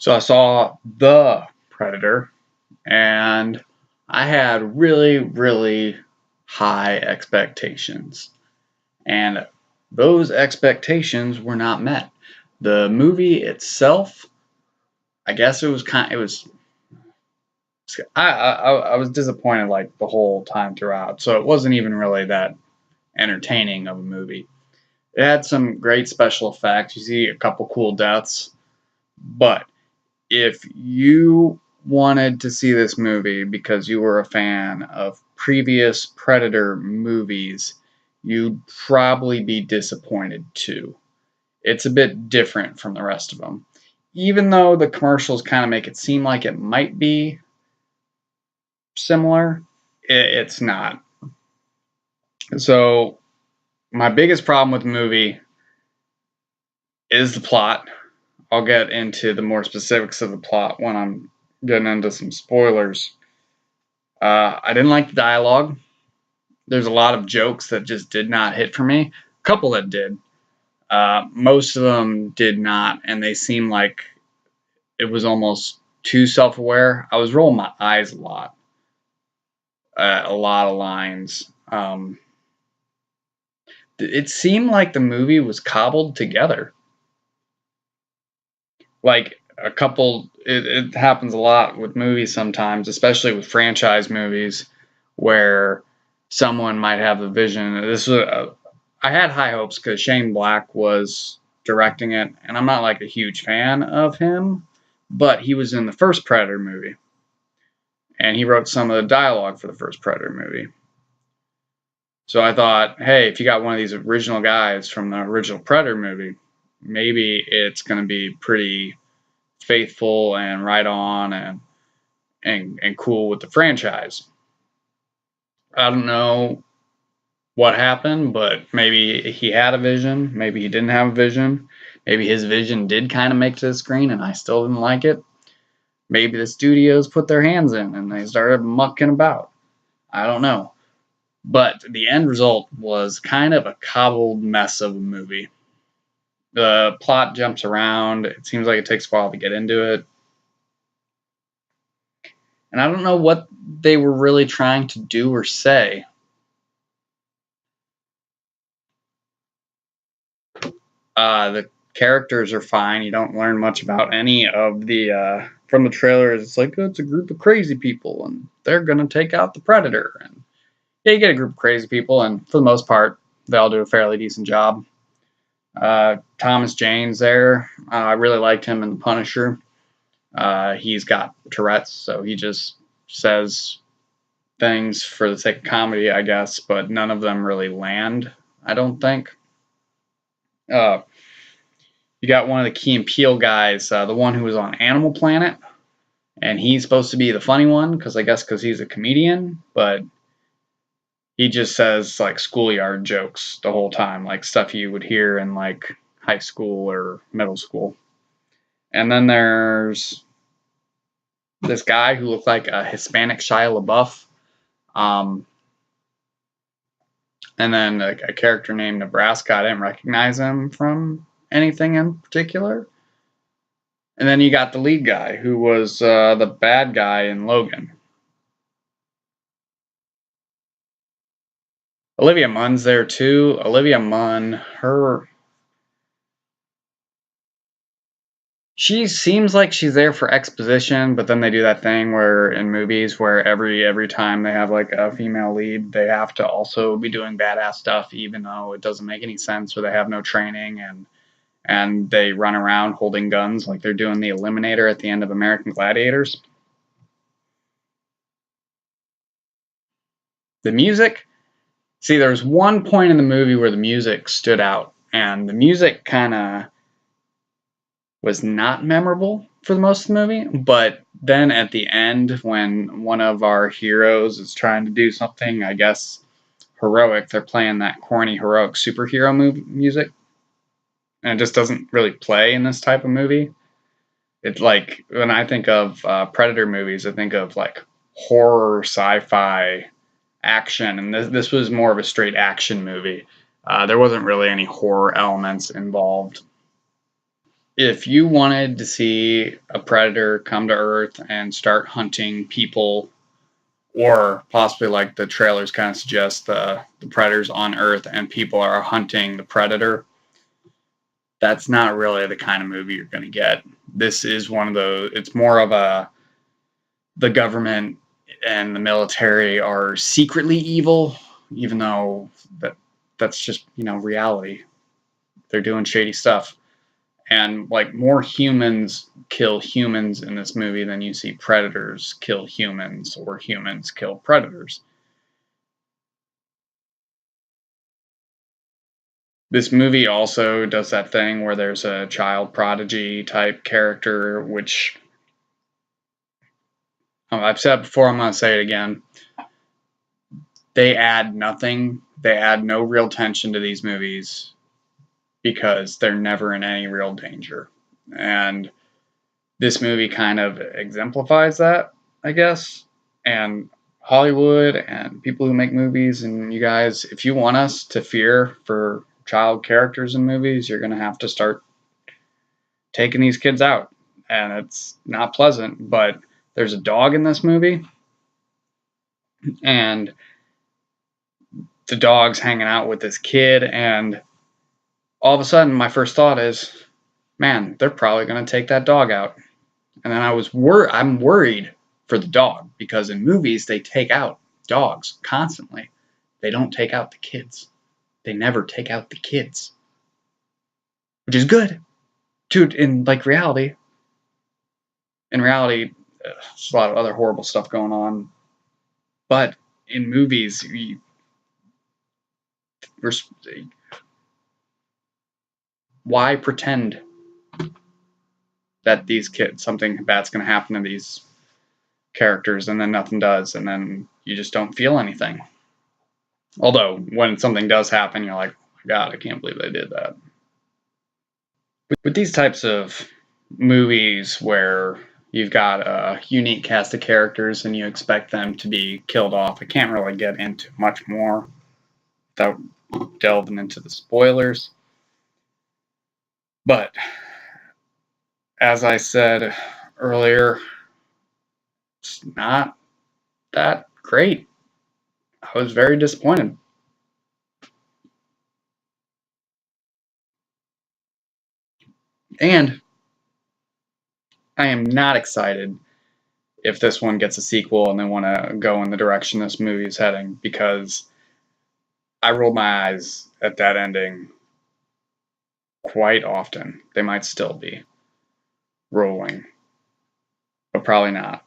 So I saw The Predator, and I had really, really high expectations. And those expectations were not met. The movie itself, I guess I was disappointed like the whole time throughout. So it wasn't even really that entertaining of a movie. It had some great special effects. You see a couple cool deaths, but if you wanted to see this movie because you were a fan of previous Predator movies, you'd probably be disappointed too. It's a bit different from the rest of them. Even though the commercials kind of make it seem like it might be similar, it's not. So, my biggest problem with the movie is the plot. I'll get into the more specifics of the plot when I'm getting into some spoilers. I didn't like the dialogue. There's a lot of jokes that just did not hit for me. A couple that did. Most of them did not, and they seemed like it was almost too self-aware. I was rolling my eyes a lot. A lot of lines. It seemed like the movie was cobbled together. Like a couple, it happens a lot with movies sometimes, especially with franchise movies, where someone might have a vision. I had high hopes because Shane Black was directing it, and I'm not like a huge fan of him, but he was in the first Predator movie, and he wrote some of the dialogue for the first Predator movie. So I thought, hey, if you got one of these original guys from the original Predator movie, maybe it's going to be pretty faithful and right on and cool with the franchise. I don't know what happened, but maybe he had a vision, maybe he didn't have a vision. Maybe his vision did kind of make it to the screen and I still didn't like it. Maybe the studios put their hands in and they started mucking about. I don't know. But the end result was kind of a cobbled mess of a movie. The plot jumps around. It seems like it takes a while to get into it. And I don't know what they were really trying to do or say. The characters are fine. You don't learn much about any of the from the trailers. It's like, oh, it's a group of crazy people and they're gonna take out the Predator. And yeah, you get a group of crazy people, and for the most part, they all do a fairly decent job. Thomas Jane's there. I really liked him in The Punisher. He's got Tourette's, so he just says things for the sake of comedy, I guess, but none of them really land, I don't think. You got one of the Key and Peele guys, the one who was on Animal Planet, and he's supposed to be the funny one because he's a comedian, but he just says like schoolyard jokes the whole time, like stuff you would hear in like high school or middle school. And then there's this guy who looked like a Hispanic Shia LaBeouf. And then a character named Nebraska. I didn't recognize him from anything in particular. And then you got the lead guy who was the bad guy in Logan. Olivia Munn's there too. Olivia Munn, she seems like she's there for exposition, but then they do that thing where in movies where every time they have like a female lead, they have to also be doing badass stuff, even though it doesn't make any sense, or they have no training and they run around holding guns like they're doing the Eliminator at the end of American Gladiators. The music, see, there's one point in the movie where the music stood out, and the music kind of was not memorable for the most of the movie, but then at the end, when one of our heroes is trying to do something, I guess, heroic, they're playing that corny, heroic superhero music, and it just doesn't really play in this type of movie. It's like, when I think of Predator movies, I think of like horror, sci-fi, action, and this was more of a straight action movie. There wasn't really any horror elements involved. if you wanted to see a predator come to Earth and start hunting people, or possibly like the trailers kind of suggest the predators on Earth and people are hunting the predator, that's not really the kind of movie you're going to get. This is one of those, it's more of the government and the military are secretly evil, even though that's just, reality. They're doing shady stuff. And like more humans kill humans in this movie than you see predators kill humans or humans kill predators. This movie also does that thing where there's a child prodigy type character, which I've said before, I'm going to say it again. They add nothing. They add no real tension to these movies because they're never in any real danger. And this movie kind of exemplifies that, I guess. And Hollywood and people who make movies and you guys, if you want us to fear for child characters in movies, you're going to have to start taking these kids out. And it's not pleasant, but there's a dog in this movie, and the dog's hanging out with this kid, and all of a sudden my first thought is, man, they're probably going to take that dog out. And then I'm worried for the dog, because in movies they take out dogs constantly. They don't take out the kids. They never take out the kids, which is good. Dude, in reality, there's a lot of other horrible stuff going on. But in movies, why pretend that these kids, something bad's going to happen to these characters, and then nothing does, and then you just don't feel anything? Although, when something does happen, you're like, oh my God, I can't believe they did that. With these types of movies where you've got a unique cast of characters and you expect them to be killed off, I can't really get into much more without delving into the spoilers. But as I said earlier, it's not that great. I was very disappointed. And I am not excited if this one gets a sequel and they want to go in the direction this movie is heading, because I rolled my eyes at that ending quite often. They might still be rolling, but probably not.